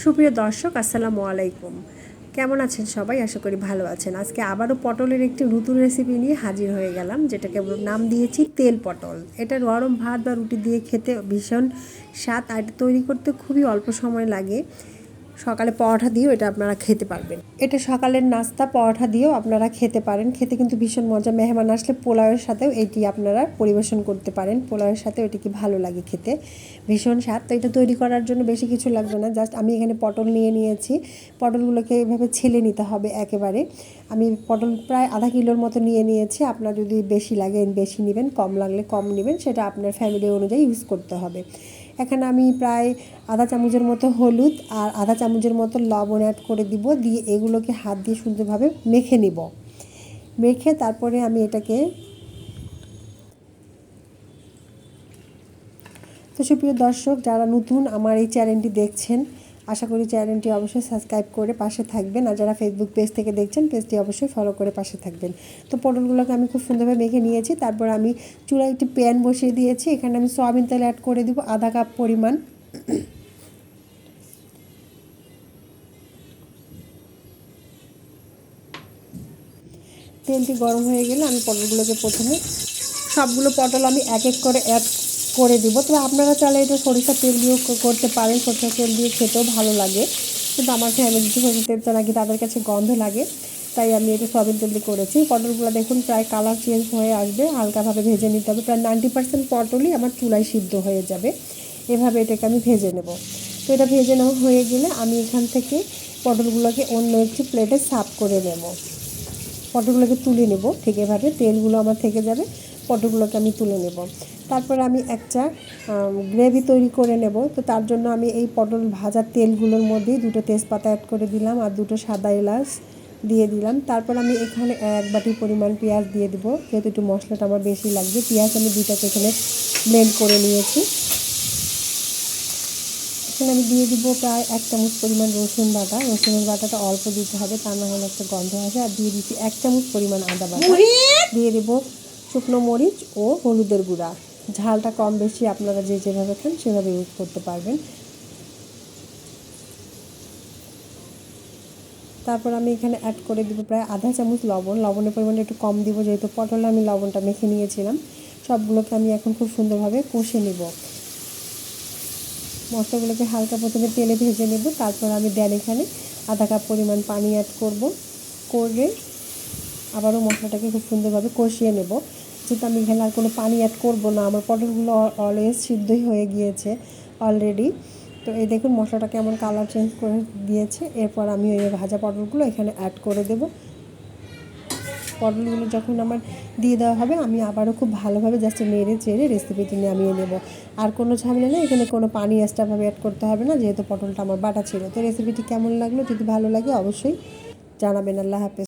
সুপ্রিয় দর্শক, আসসালামু আলাইকুম। কেমন আছেন সবাই? আশা করি ভালো আছেন। আজকে আবারও পটলের একটি নতুন রেসিপি নিয়ে হাজির হয়ে গেলাম, যেটাকে নাম দিয়েছি তেল পটল। এটা গরম ভাত বা রুটি দিয়ে খেতে ভীষণ স্বাদ, আর তৈরি করতে খুবই অল্প সময় লাগে। সকালে পরোটা দিয়েও এটা আপনারা খেতে পারবেন। এটা সকালের নাস্তা পরোটা দিয়েও আপনারা খেতে পারেন। খেতে কিন্তু ভীষণ মজা। মেহমান আসলে পোলাওয়ের সাথেও এটি আপনারা পরিবেশন করতে পারেন। পোলাওয়ের সাথেও এটি কি ভালো লাগে খেতে, ভীষণ স্বাদ। তো এটা তৈরি করার জন্য বেশি কিছু লাগবে না। জাস্ট আমি এখানে পটল নিয়ে নিয়েছি। পটলগুলোকে এভাবে ছেলে নিতে হবে একেবারে। আমি পটল প্রায় আধা কিলোর মতো নিয়ে নিয়েছি। আপনার যদি বেশি লাগে বেশি নেবেন, কম লাগলে কম নেবেন, সেটা আপনার ফ্যামিলি অনুযায়ী ইউজ করতে হবে। এখানে আমি প্রায় আধা চামচের মতো হলুদ আর আধা চামচের মতো লবণ অ্যাড করে দিব। দিয়ে এগুলোকে হাত দিয়ে সুন্দরভাবে মেখে নিব। মেখে তারপরে আমি এটাকে তো সুপ্রিয় দর্শক, যারা নতুন আমার এই চ্যানেলটি দেখছেন, আশা করি চ্যানেলটি অবশ্যই সাবস্ক্রাইব করে পাশে থাকবেন। আর যারা ফেসবুক পেজ থেকে দেখছেন, পেজটি অবশ্যই ফলো করে পাশে থাকবেন। তো পটলগুলোকে আমি খুব সুন্দরভাবে মেখে নিয়েছি। তারপর আমি চুলায় একটি প্যান বসিয়ে দিয়েছি। এখানে আমি সয়াবিন তেল অ্যাড করে দিব আধা কাপ পরিমাণ। তেলটি গরম হয়ে গেলে আমি পটলগুলোকে প্রথমে সবগুলো পটল আমি এক এক করে অ্যাড করে দিব। তবে আপনারা চাইলে এটা সরিষার তেল দিয়েও করতে পারেন। সরিষার তেল দিয়ে খেতেও ভালো লাগে, কিন্তু আমার ফ্যামিলিতে সরিষার তেলটা নাকি তাদের কাছে গন্ধ লাগে, তাই আমি এটা সয়াবিন তেল দিয়ে করেছি। পটলগুলো দেখুন প্রায় কালার চেঞ্জ হয়ে আসবে। হালকাভাবে ভেজে নিতে হবে। প্রায় 90% পটলই আমার চুলায় সিদ্ধ হয়ে যাবে। এভাবে এটাকে আমি ভেজে নেব। তো এটা ভেজে নেওয়া হয়ে গেলে আমি এখান থেকে পটলগুলোকে অন্য একটি প্লেটে সার্ভ করে নেব। পটলগুলোকে তুলে নেব। ঠিক এভাবে তেলগুলো আমার থেকে যাবে, পটলগুলোকে আমি তুলে নেব। তারপরে আমি একটা গ্রেভি তৈরি করে নেব। তো তার জন্য আমি এই পটল ভাজার তেলগুলোর মধ্যে দুটো তেজপাতা অ্যাড করে দিলাম আর দুটো সাদা এলাচ দিয়ে দিলাম। তারপর আমি এখানে 1 বাটি পরিমাণ পেঁয়াজ দিয়ে দেবো, যেহেতু একটু মশলাটা আমার বেশি লাগবে। পেঁয়াজ আমি দুটাকে এখানে ব্লেন্ড করে নিয়েছি। এখানে আমি দিয়ে দিব প্রায় 1 চামচ পরিমাণ রসুন বাটা। রসুনের বাটাটা অল্প দিতে হবে, তা না হলে একটা গন্ধ আসে। আর দিয়ে দিচ্ছি 1 চামচ পরিমাণ আদা বাটা। দিয়ে দেব শুকনো মরিচ ও হলুদের গুঁড়া। ঝালটা কম বেশি আপনারা যেভাবে খান সেভাবে ইউজ করতে পারবেন। তারপর আমি এখানে অ্যাড করে দিব প্রায় আধা চামচ লবণ। লবণের পরিমাণটা একটু কম দিব, যেহেতু পটলে আমি লবণটা মেখে নিয়েছিলাম। সবগুলোকে আমি এখন খুব সুন্দরভাবে কষে নিব। মশলাগুলোকে হালকা প্রথমে তেলে ভেজে নেব। তারপর আমি এখানে আধা কাপ পরিমাণ পানি অ্যাড করে আবারও মশলাটাকে খুব সুন্দরভাবে কষিয়ে নেব। যেহেতু আমি এখানে আর কোনো পানি অ্যাড করব না, আমার পটলগুলো অলওয়েজ সিদ্ধই হয়ে গিয়েছে অলরেডি। তো এই দেখুন মশলাটা কেমন কালার চেঞ্জ করে দিয়েছে। এরপর আমি ওই ভাজা পটলগুলো এখানে অ্যাড করে দেব। পটলগুলো যখন আমার দিয়ে দেওয়া হবে, আমি আবারও খুব ভালোভাবে জাস্ট নেড়ে চেড়ে রেসিপিটি নামিয়ে নেব। আর কোনো ঝামেলা নেই, এখানে কোনো পানি এক্সট্রাভাবে অ্যাড করতে হবে না, যেহেতু পটলটা আমার বাটা ছিল। তো রেসিপিটি কেমন লাগলো, যদি ভালো লাগে অবশ্যই জানাবেন। আল্লাহ হাফেজ।